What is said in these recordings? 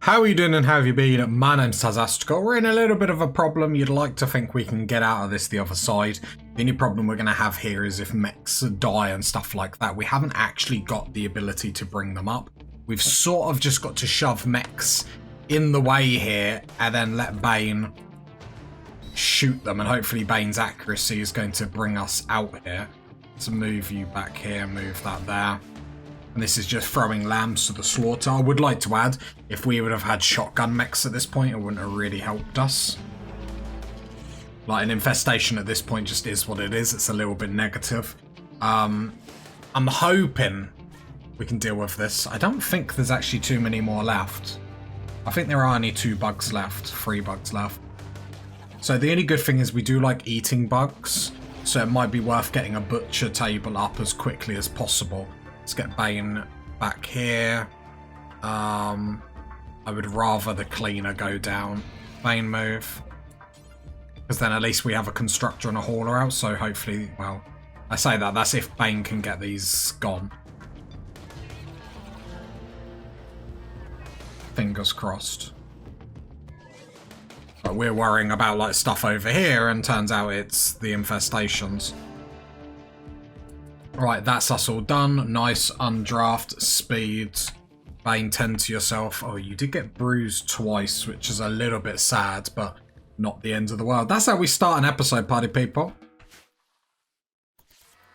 How are you doing and how have you been? My name's Tazastical. We're in a little bit of a problem. You'd like to think we can get out of this the other side. The only problem we're going to have here is if mechs die and stuff like that. We haven't actually got the ability to bring them up. We've sort of just got to shove mechs in the way here and then let Bane shoot them. And hopefully Bane's accuracy is going to bring us out here. Let's move you back here, move that there. And this is just throwing lambs to the slaughter. I would like to add, if we would have had shotgun mechs at this point, it wouldn't have really helped us. Like, an infestation at this point just is what it is. It's a little bit negative. I'm hoping we can deal with this. I don't think there's actually too many more left. I think there are only 2 bugs left, 3 bugs left. So the only good thing is we do like eating bugs. So it might be worth getting a butcher table up as quickly as possible. Let's get Bane back here. I would rather the cleaner go down. Bane move. Because then at least we have a constructor and a hauler out, so hopefully, well, I say that, that's if Bane can get these gone. Fingers crossed. But we're worrying about like stuff over here and turns out it's the infestations. Right, that's us all done. Nice undraft speed. Bane, tend to yourself. Oh, you did get bruised twice, which is a little bit sad, but not the end of the world. That's how we start an episode, party people.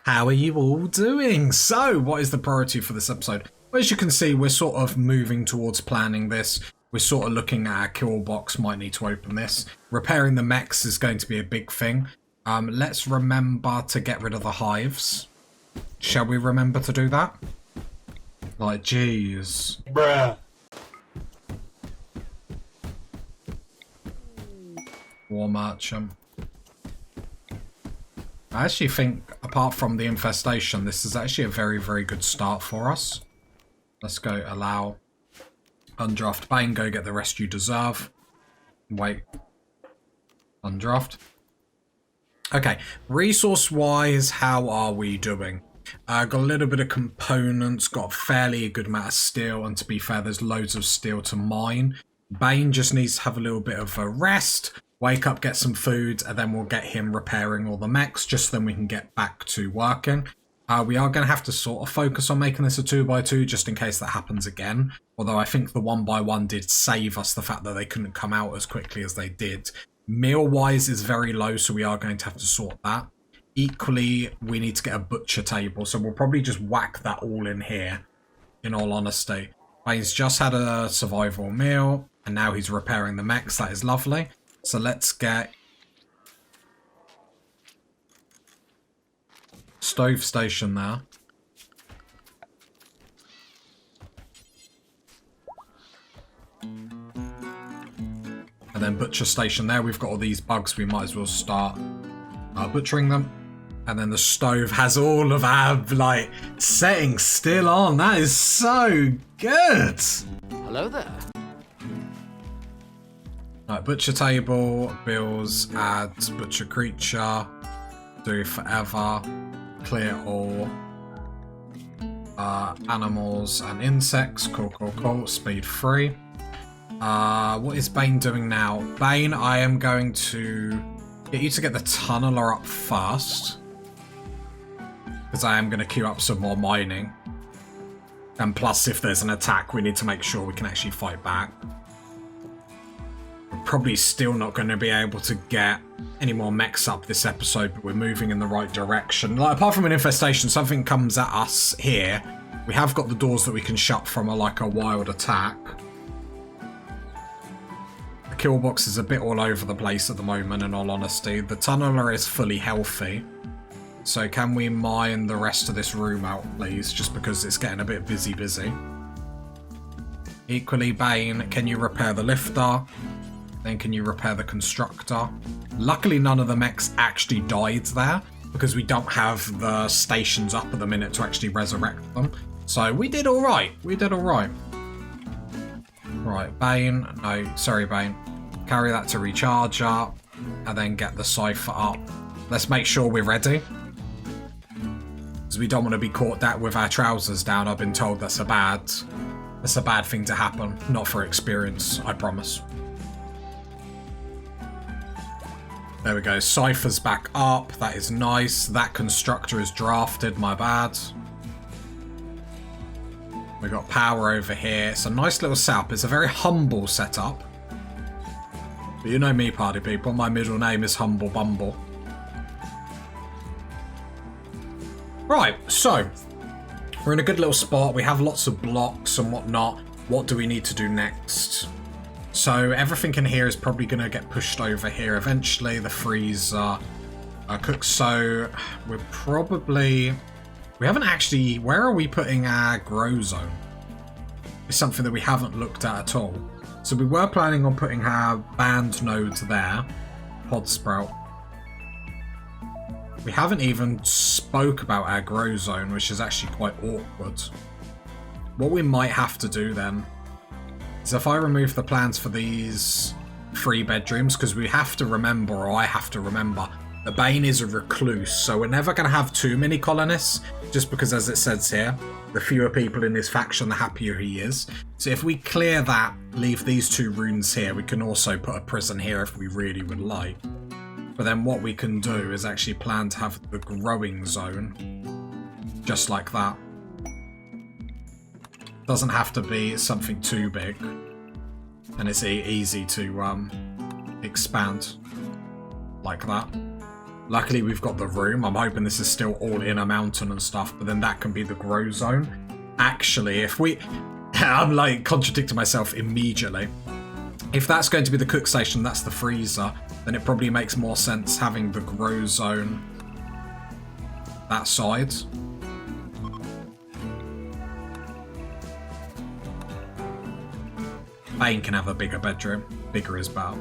How are you all doing? So, what is the priority for this episode? Well, as you can see, we're sort of moving towards planning this. We're sort of looking at our kill box. Might need to open this. Repairing the mechs is going to be a big thing. Let's remember to get rid of the hives. Shall we remember to do that? Like, jeez. Bruh. War merchant. I actually think, apart from the infestation, this is actually a very, very good start for us. Let's go allow undraft Bane, go get the rest you deserve. Wait. Undraft. Okay, resource-wise, how are we doing? Got a little bit of components, got a fairly good amount of steel, and to be fair, there's loads of steel to mine. Bane just needs to have a little bit of a rest, wake up, get some food, and then we'll get him repairing all the mechs, just so then we can get back to working. We are going to have to sort of focus on making this a 2x2, just in case that happens again. Although I think the 1x1 did save us the fact that they couldn't come out as quickly as they did. Meal-wise is very low, so we are going to have to sort that. Equally, we need to get a butcher table, so we'll probably just whack that all in here, in all honesty. He's just had a survival meal, and now he's repairing the mechs. That is lovely. So let's get stove station there. And then butcher station there. We've got all these bugs. We might as well start butchering them. And then the stove has all of our, like, settings still on. That is so good. Hello there. Right, butcher table, bills, add, butcher creature, do forever, clear all, animals and insects, cool, speed 3. What is Bane doing now? Bane, I am going to get you to get the tunneler up first, because I am going to queue up some more mining. And plus, if there's an attack, we need to make sure we can actually fight back. We're probably still not going to be able to get any more mechs up this episode, but we're moving in the right direction. Like, apart from an infestation, something comes at us here. We have got the doors that we can shut from a wild attack. The kill box is a bit all over the place at the moment, in all honesty. The tunneler is fully healthy. So can we mine the rest of this room out, please? Just because it's getting a bit busy. Equally, Bane, can you repair the lifter? Then can you repair the constructor? Luckily, none of the mechs actually died there, because we don't have the stations up at the minute to actually resurrect them. So we did alright. Right, Bane. No, sorry, Bane. Carry that to recharger, and then get the cipher up. Let's make sure we're ready. Because we don't want to be caught with our trousers down. I've been told that's a bad That's a bad thing to happen. Not for experience, I promise. There we go. Cypher's back up. That is nice. That constructor is drafted. My bad. We got power over here. It's a nice little setup. It's a very humble setup. But you know me, party people. My middle name is Humble Bumble. Right, so we're in a good little spot. We have lots of blocks and whatnot. What do we need to do next? So everything in here is probably going to get pushed over here eventually. The freezer cooks. So we're probably... We haven't actually... Where are we putting our grow zone? It's something that we haven't looked at all. So we were planning on putting our band nodes there. Pod sprout. We haven't even spoke about our grow zone, which is actually quite awkward. What we might have to do then is if I remove the plans for these 3 bedrooms, because we have to remember, or I have to remember, that Bane is a recluse, so we're never going to have too many colonists, just because, as it says here, the fewer people in his faction, the happier he is. So if we clear that, leave these 2 runes here, we can also put a prison here if we really would like. But then what we can do is actually plan to have the growing zone, just like that. Doesn't have to be something too big, and it's easy to expand like that. Luckily we've got the room. I'm hoping this is still all in a mountain and stuff, but then that can be the grow zone. Actually, if we... I'm like contradicting myself immediately. If that's going to be the cook station, that's the freezer, then it probably makes more sense having the grow zone that side. Bane can have a bigger bedroom. Bigger is better,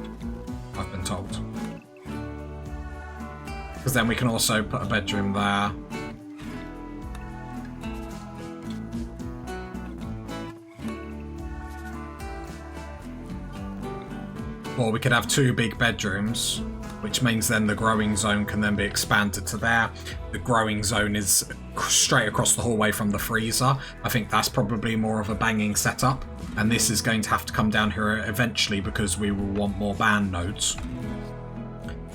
I've been told. Because then we can also put a bedroom there. Or we could have 2 big bedrooms, which means then the growing zone can then be expanded to there. The growing zone is straight across the hallway from the freezer. I think that's probably more of a banging setup. And this is going to have to come down here eventually because we will want more band nodes.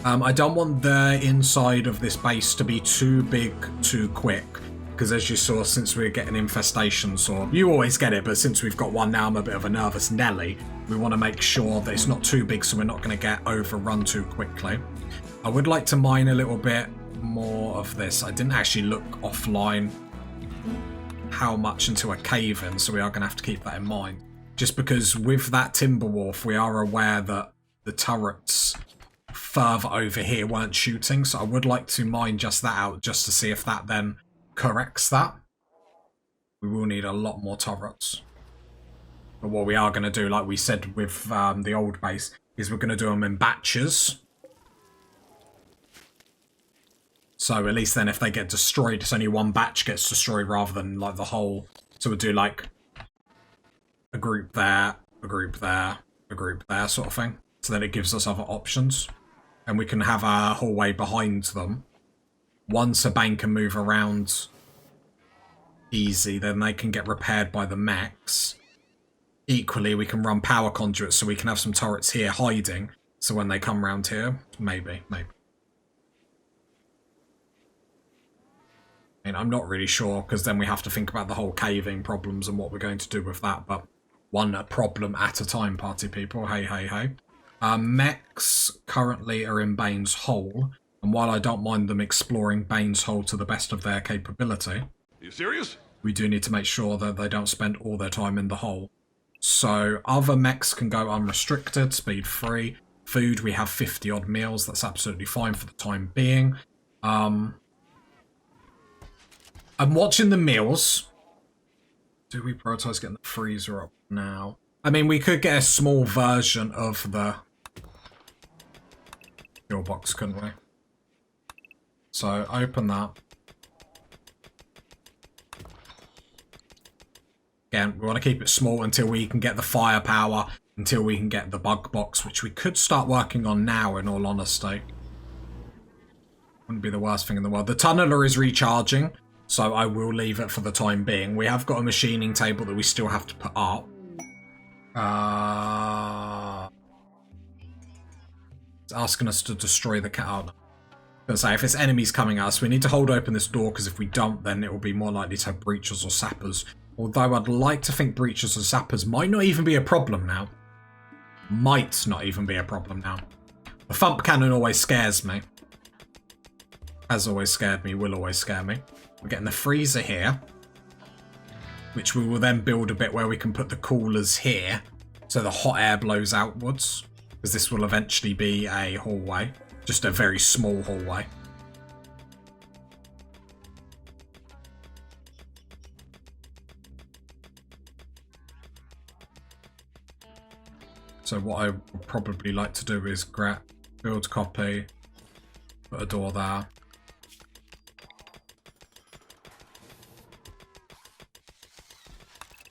I don't want the inside of this base to be too big too quick. Because as you saw, since we're getting infestations, or you always get it, but since we've got one now, I'm a bit of a nervous Nelly. We want to make sure that it's not too big so we're not going to get overrun too quickly. I would like to mine a little bit more of this. I didn't actually look offline how much into a cave in, so we are going to have to keep that in mind. Just because with that timber wharf, we are aware that the turrets further over here weren't shooting, so I would like to mine just that out just to see if that then corrects that. We will need a lot more turrets. But what we are going to do, like we said with the old base, is we're going to do them in batches. So at least then if they get destroyed, it's only one batch gets destroyed rather than like the whole. So we'll do like a group there, a group there, a group there sort of thing. So then it gives us other options. And we can have our hallway behind them. Once a bank can move around easy, then they can get repaired by the mechs. Equally, we can run power conduits so we can have some turrets here hiding. So when they come around here, maybe. I mean, I'm not really sure, because then we have to think about the whole caving problems and what we're going to do with that. But one problem at a time, party people. Hey, hey, hey. Mechs currently are in Bane's Hole. And while I don't mind them exploring Bane's Hole to the best of their capability... Are you serious? We do need to make sure that they don't spend all their time in the hole. So other mechs can go unrestricted, speed free. Food, we have 50 odd meals. That's absolutely fine for the time being. I'm watching the meals. Do we prioritize getting the freezer up now? I mean, we could get a small version of the fuel box, couldn't we? So open that. Again, we want to keep it small until we can get the firepower, until we can get the bug box, which we could start working on now, in all honesty. Wouldn't be the worst thing in the world. The tunneler is recharging, So I will leave it for the time being. We have got a machining table that we still have to put up. It's asking us to destroy the cat. I'm gonna say, if it's enemies coming at us, we need to hold open this door, because if we don't, then it will be more likely to have breachers or sappers. Although I'd like to think breachers or sappers might not even be a problem now. Might not even be a problem now. The thump cannon always scares me. Has always scared me, will always scare me. We're getting the freezer here, which we will then build a bit where we can put the coolers here, so the hot air blows outwards, because this will eventually be a hallway, just a very small hallway. So what I would probably like to do is build copy, put a door there.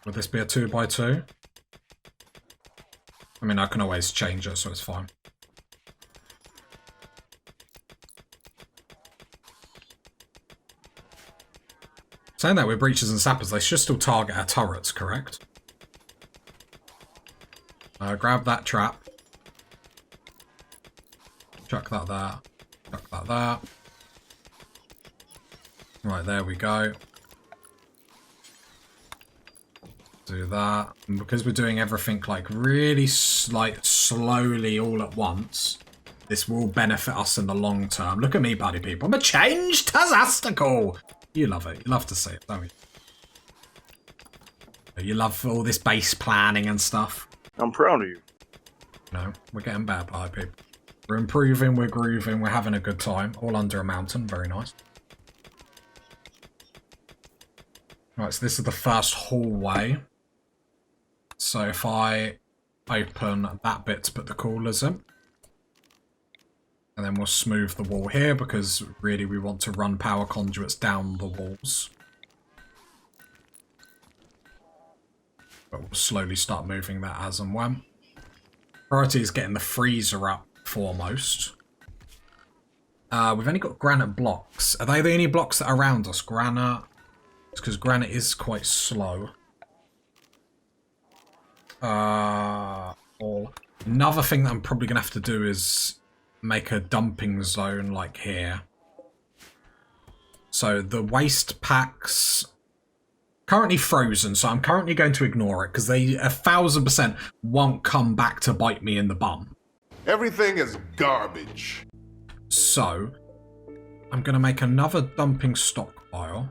Would this be a 2x2? I mean, I can always change it, so it's fine. Saying that with breachers and sappers, they should still target our turrets, correct? Grab that trap. Chuck that there. Chuck that there. Right, there we go. Do that. And because we're doing everything like really slowly all at once, this will benefit us in the long term. Look at me, buddy people. I'm a changed Tazastical. You love it. You love to see it, don't you? You love all this base planning and stuff. I'm proud of you. No, we're getting better, buddy people. We're improving, we're grooving, we're having a good time. All under a mountain. Very nice. Right, so this is the first hallway. So if I open that bit to put the coolers in, and then we'll smooth the wall here, because really we want to run power conduits down the walls. But we'll slowly start moving that as and when. Priority is getting the freezer up foremost. We've only got granite blocks. Are they the only blocks that are around us? Granite? It's because granite is quite slow. Another thing that I'm probably going to have to do is make a dumping zone like here. So the waste packs currently frozen, so I'm currently going to ignore it because they 1000% won't come back to bite me in the bum. Everything is garbage. So I'm going to make another dumping stockpile.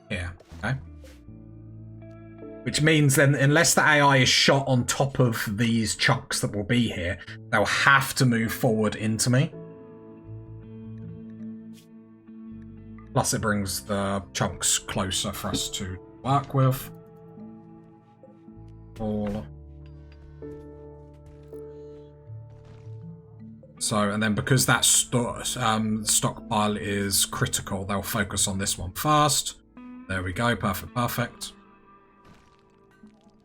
Here, okay. Which means then, unless the AI is shot on top of these chunks that will be here, they'll have to move forward into me. Plus it brings the chunks closer for us to work with. All. So, and then because that stockpile is critical, they'll focus on this one first. There we go, perfect, perfect.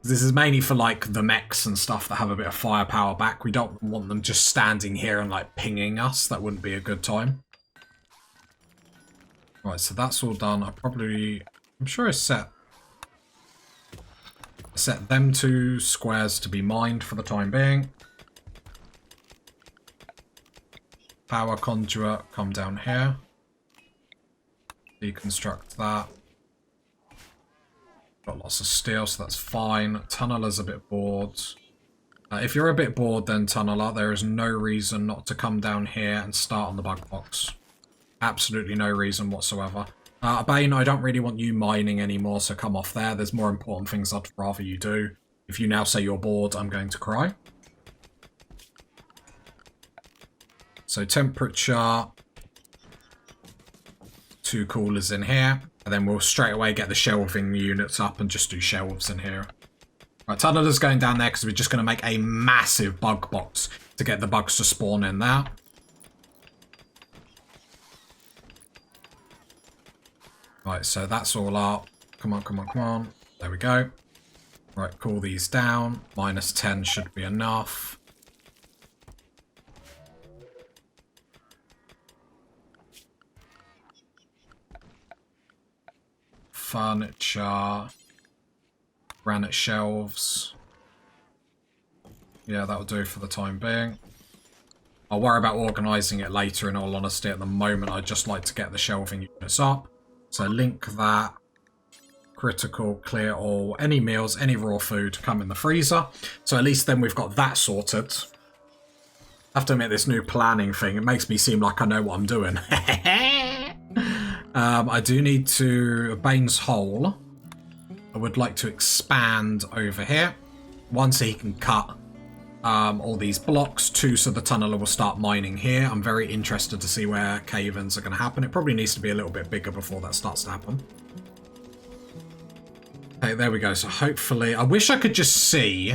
This is mainly for like the mechs and stuff that have a bit of firepower back. We don't want them just standing here and like pinging us. That wouldn't be a good time. Right, so that's all done. I'm sure I set them two squares to be mined for the time being. Power conduit, come down here. Deconstruct that. Got lots of steel, so that's fine. Tunneler's a bit bored. If you're a bit bored, then Tunneler, there is no reason not to come down here and start on the bug box. Absolutely no reason whatsoever. Bane, I don't really want you mining anymore, so come off there. There's more important things I'd rather you do. If you now say you're bored, I'm going to cry. So temperature. 2 coolers in here. And then we'll straight away get the shelving units up and just do shelves in here. Right, Tunneler's going down there because we're just going to make a massive bug box to get the bugs to spawn in there. Right, so that's all up. Come on, come on, come on. There we go. Right, cool these down. -10 should be enough. furniture, granite shelves. Yeah, that'll do for the time being. I'll worry about organising it later, in all honesty. At the moment, I'd just like to get the shelving units up. So link that. Critical, clear all. Any meals, any raw food come in the freezer. So at least then we've got that sorted. I have to admit, this new planning thing, it makes me seem like I know what I'm doing. I do need to... Bane's Hole. I would like to expand over here. One, so he can cut all these blocks. Two, so the tunneler will start mining here. I'm very interested to see where cave-ins are going to happen. It probably needs to be a little bit bigger before that starts to happen. Okay, there we go. So hopefully... I wish I could just see...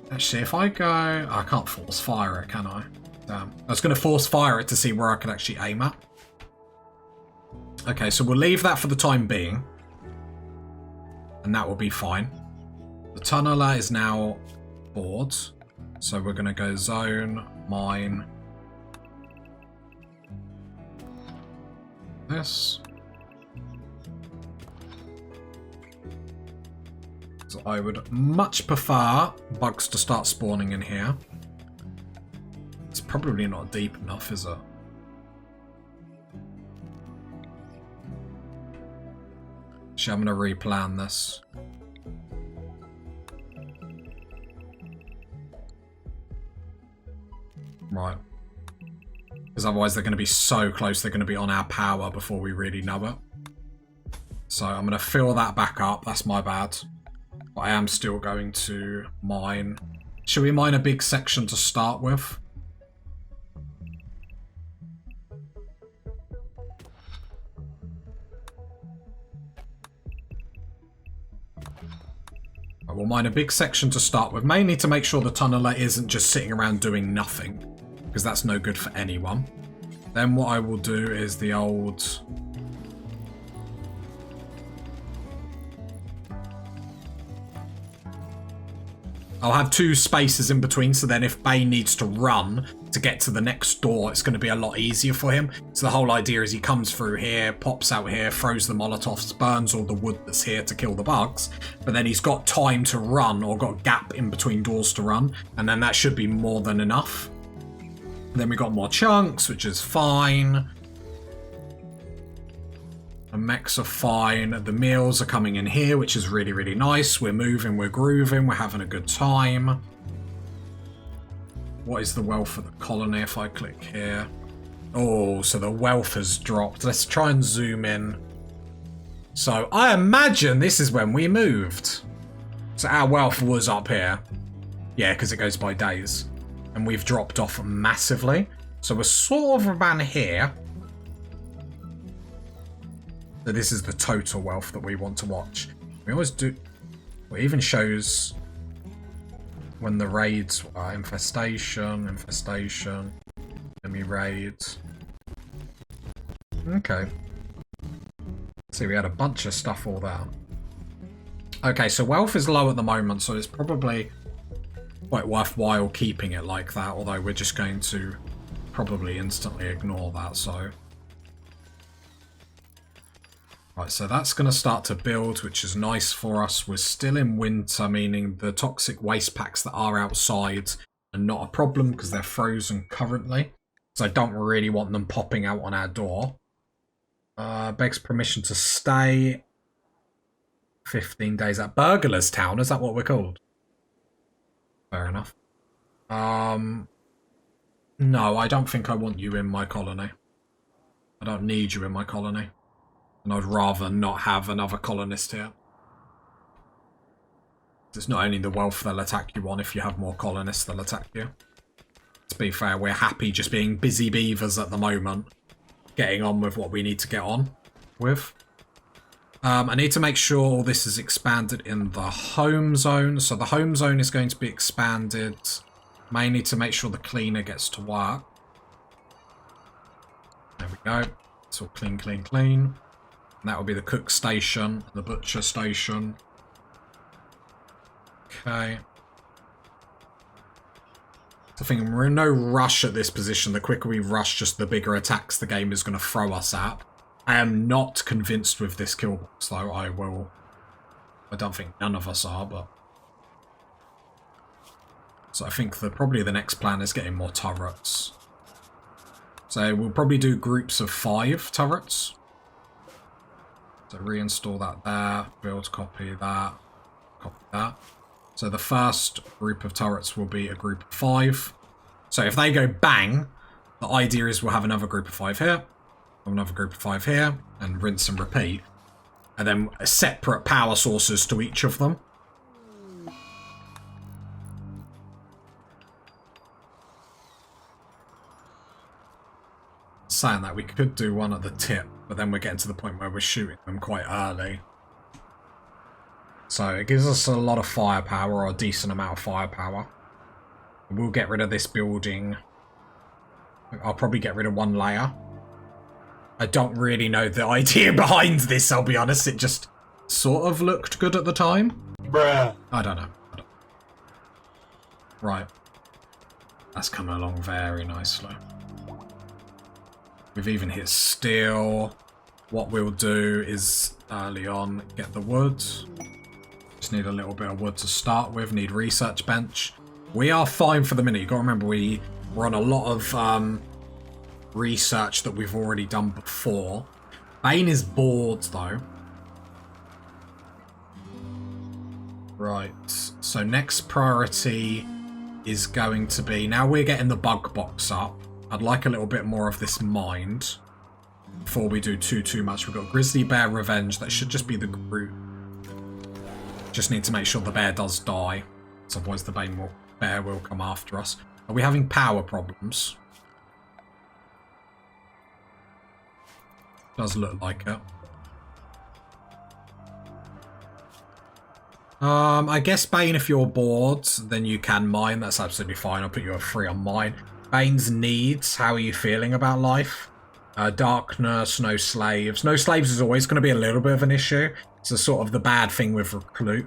Actually, if I go... I can't force fire it, can I? Damn. I was going to force fire it to see where I could actually aim at. Okay, so we'll leave that for the time being. And that will be fine. The tunneler is now bored. So we're going to go zone, mine. This. So I would much prefer bugs to start spawning in here. It's probably not deep enough, is it? Actually, I'm going to replan this. Right. Because otherwise they're going to be so close, they're going to be on our power before we really know it. So I'm going to fill that back up. That's my bad. But I am still going to mine. Should we mine a big section to start with? We'll mine a big section to start with, mainly to make sure the tunneler isn't just sitting around doing nothing, because that's no good for anyone. Then what I will do is the old... I'll have two spaces in between, so then if Bane needs to run to get to the next door, it's going to be a lot easier for him. So the whole idea is he comes through here, pops out here, throws the Molotovs, burns all the wood that's here to kill the bugs, but then he's got time to run, or got a gap in between doors to run, and then that should be more than enough. Then we got more chunks, which is fine. The mechs are fine. The meals are coming in here, which is really, really nice. We're moving, we're grooving, we're having a good time. What is the wealth of the colony if I click here? Oh, so the wealth has dropped. Let's try and zoom in. So I imagine this is when we moved. So our wealth was up here. Yeah, because it goes by days. And we've dropped off massively. So we're sort of around here. So this is the total wealth that we want to watch. We always do... Well, it even shows when the raids are infestation, enemy raids. Okay. See, we had a bunch of stuff all there. Okay, so wealth is low at the moment, so it's probably quite worthwhile keeping it like that, although we're just going to probably instantly ignore that, so... Right, so that's going to start to build, which is nice for us. We're still in winter, meaning the toxic waste packs that are outside are not a problem because they're frozen currently. So I don't really want them popping out on our door. Begs permission to stay 15 days at Burglar's Town. Is that what we're called? Fair enough. No, I don't think I want you in my colony. I don't need you in my colony. And I'd rather not have another colonist here. It's not only the wealth they'll attack you on, if you have more colonists they'll attack you. To be fair, we're happy just being busy beavers at the moment. Getting on with what we need to get on with. I need to make sure all this is expanded in the home zone. So the home zone is going to be expanded mainly to make sure the cleaner gets to work. There we go. It's all clean, clean, clean. And that will be the cook station, the butcher station. Okay. I think we're in no rush at this position. The quicker we rush, just the bigger attacks the game is going to throw us at. I am not convinced with this kill box, though. I don't think none of us are, but... So I think probably the next plan is getting more turrets. So we'll probably do groups of 5 turrets. So reinstall that there, build, copy that, copy that. So the first group of turrets will be a group of 5. So if they go bang, the idea is we'll have another group of 5 here, another group of 5 here, and rinse and repeat. And then separate power sources to each of them. Saying that, we could do one at the tip, but then we're getting to the point where we're shooting them quite early. So it gives us a lot of firepower, or a decent amount of firepower. We'll get rid of this building. I'll probably get rid of 1 layer. I don't really know the idea behind this, I'll be honest. It just sort of looked good at the time. Bruh. I don't know. Right. That's coming along very nicely. We've even hit steel. What we'll do is early on get the wood. Just need a little bit of wood to start with. Need research bench. We are fine for the minute. You got to remember we run a lot of research that we've already done before. Bane is bored though. Right. So next priority is going to be, now we're getting the bug box up. I'd like a little bit more of this mind before we do too much. We've got Grizzly Bear Revenge. That should just be the group. Just need to make sure the bear does die. So otherwise the bear will come after us. Are we having power problems? Does look like it. I guess Bane, if you're bored, then you can mine. That's absolutely fine. I'll put you at 3 on mine. Bane's needs. How are you feeling about life? Darkness, no slaves. No slaves is always going to be a little bit of an issue. It's a sort of the bad thing with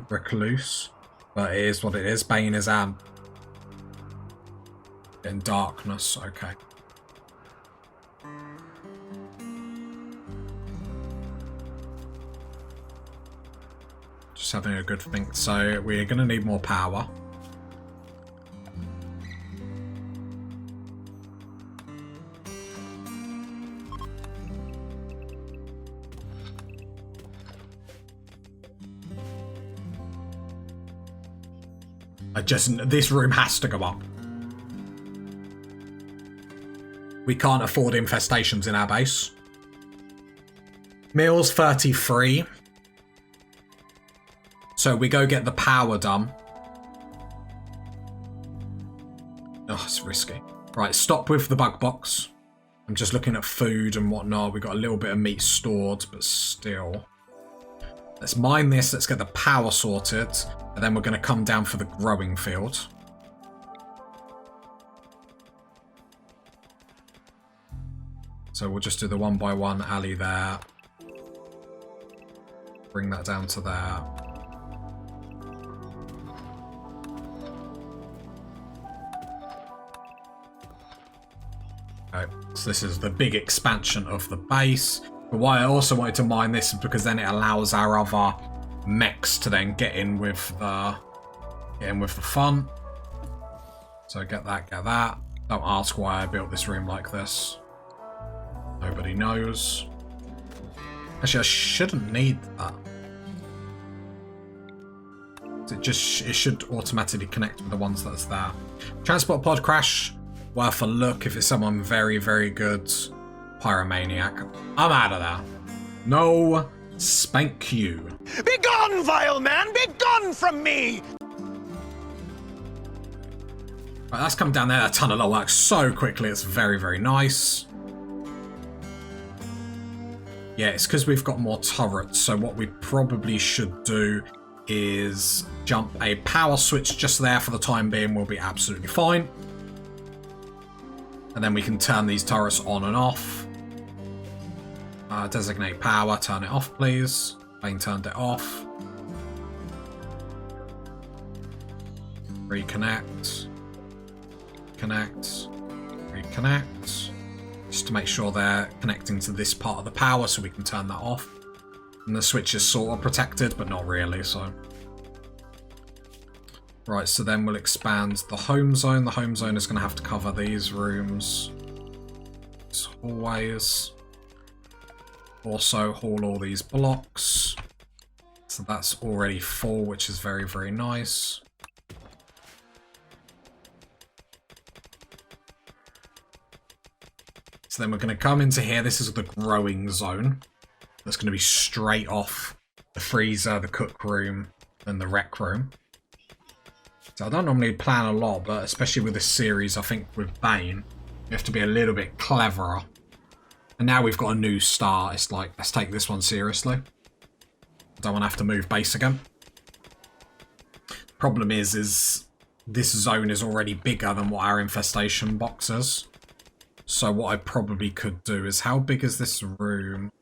recluse. But it is what it is. Bane is in darkness. Okay. Just having a good think. So we're going to need more power. This room has to go up. We can't afford infestations in our base. Meals 33. So we go get the power done. Oh, it's risky. Right, stop with the bug box. I'm just looking at food and whatnot. We've got a little bit of meat stored, but still. Let's mine this. Let's get the power sorted. And then we're going to come down for the growing field. So we'll just do the 1x1 alley there. Bring that down to there. Okay, so this is the big expansion of the base. But why I also wanted to mine this is because then it allows our other mechs to then get in with the fun. So get that. Don't ask why I built this room like this. Nobody knows. Actually, I shouldn't need that. It should automatically connect with the ones that's there. Transport pod crash. Worth a look if it's someone very, very good. Pyromaniac. I'm out of there. No spank you. Be gone, vile man! Be gone from me! Right, that's come down there. That tunnel will work so quickly. It's very, very nice. Yeah, it's because we've got more turrets. So what we probably should do is jump a power switch just there for the time being. We'll be absolutely fine. And then we can turn these turrets on and off. Designate power. Turn it off, please. Bane turned it off. Reconnect. Connect. Reconnect. Just to make sure they're connecting to this part of the power so we can turn that off. And the switch is sort of protected, but not really, so... Right, so then we'll expand the home zone. The home zone is going to have to cover these rooms. These hallways. Also haul all these blocks. So that's already full, which is very, very nice. So then we're going to come into here. This is the growing zone. That's going to be straight off the freezer, the cook room, and the rec room. So I don't normally plan a lot, but especially with this series, I think with Bane, we have to be a little bit cleverer. And now we've got a new start. It's like, let's take this one seriously. I don't want to have to move base again. Problem is this zone is already bigger than what our infestation box is. So what I probably could do is, how big is this room?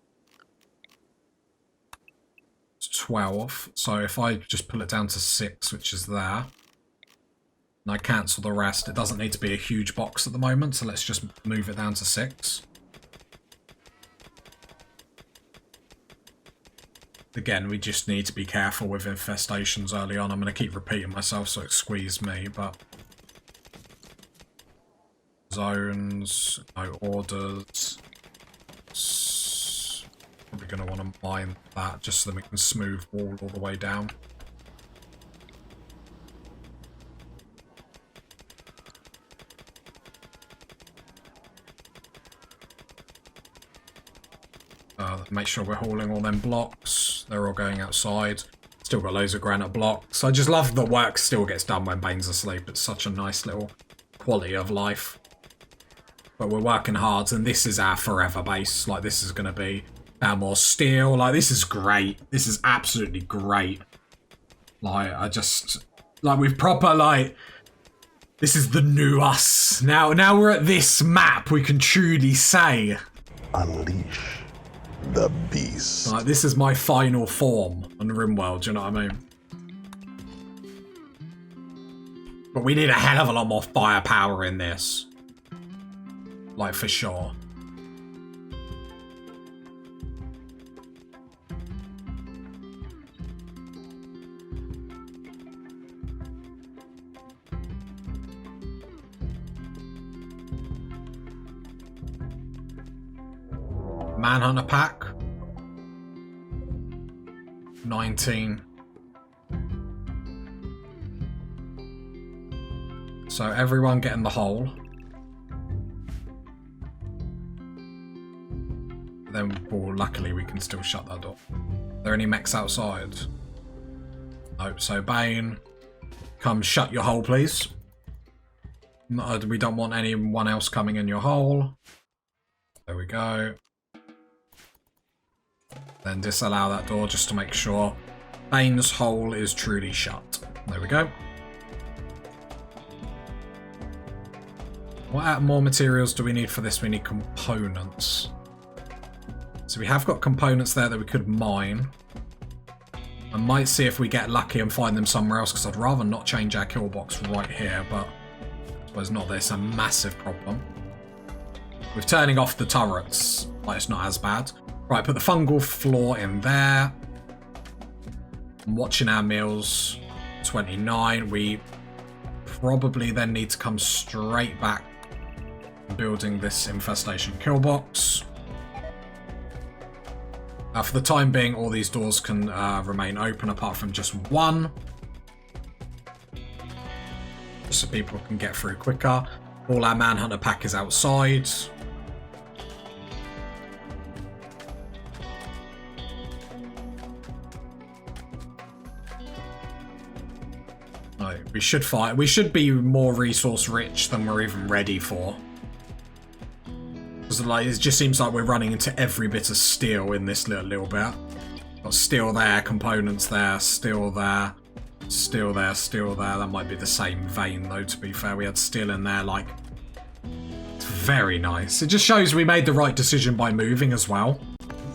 It's 12. So if I just pull it down to 6, which is there, and I cancel the rest, it doesn't need to be a huge box at the moment, so let's just move it down to 6. Again, we just need to be careful with infestations early on. I'm going to keep repeating myself so it squeezed me, but... Zones, no orders. Probably going to want to mine that just so that we can smooth wall all the way down. Make sure we're hauling all them blocks. They're all going outside. Still got loads of granite blocks. I just love that work still gets done when Bane's asleep. It's such a nice little quality of life. But we're working hard, and this is our forever base. Like, this is going to be our more steel. Like, this is great. This is absolutely great. Like, I just... Like, we've proper, like... This is the new us. Now we're at this map, we can truly say... Unleash the beast. Like, this is my final form on Rimworld, do you know what I mean? But we need a hell of a lot more firepower in this. Like, for sure. Manhunter pack. 19. So everyone get in the hole. Then, well, luckily we can still shut that door. Are there any mechs outside? Nope. So Bane, come shut your hole, please. No, we don't want anyone else coming in your hole. There we go. Then disallow that door just to make sure Bane's hole is truly shut. There we go. What more materials do we need for this? We need components. So we have got components there that we could mine. I might see if we get lucky and find them somewhere else, because I'd rather not change our kill box right here, but I suppose not. There's a massive problem. With turning off the turrets, like, it's not as bad. Right, put the fungal floor in there. I'm watching our meals. 29. We probably then need to come straight back building this infestation kill box. For the time being, all these doors can remain open apart from just one. Just so people can get through quicker. All our Manhunter pack is outside. No, we should fight. We should be more resource rich than we're even ready for. Like, it just seems like we're running into every bit of steel in this little bit. Got steel there, components there, steel there, steel there, steel there. That might be the same vein though, to be fair. We had steel in there, like... It's very nice. It just shows we made the right decision by moving as well.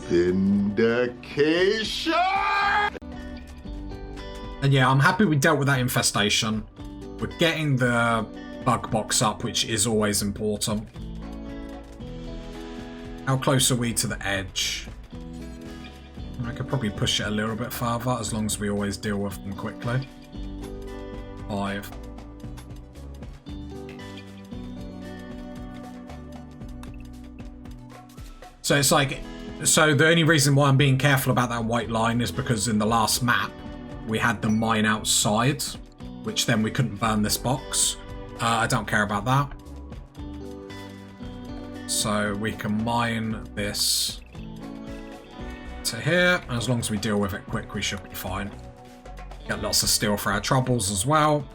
Vindication! And yeah, I'm happy we dealt with that infestation. We're getting the bug box up, which is always important. How close are we to the edge? I could probably push it a little bit farther as long as we always deal with them quickly. 5. So it's like, so the only reason why I'm being careful about that white line is because in the last map we had the mine outside, which then we couldn't burn this box. I don't care about that. So we can mine this to here. As long as we deal with it quick, we should be fine. Get lots of steel for our troubles as well.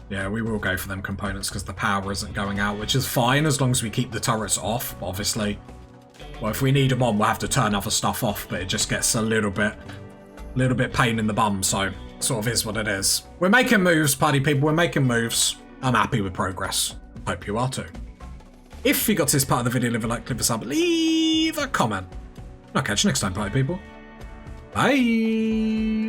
Yeah, we will go for them components because the power isn't going out, which is fine as long as we keep the turrets off, obviously. Well, if we need them on, we'll have to turn other stuff off, but it just gets a little bit pain in the bum, so sort of is what it is. We're making moves, party people, we're making moves. I'm happy with progress. Hope you are too. If you got to this part of the video, leave a like, leave a sub, leave a comment. I'll catch you next time, party people. Bye!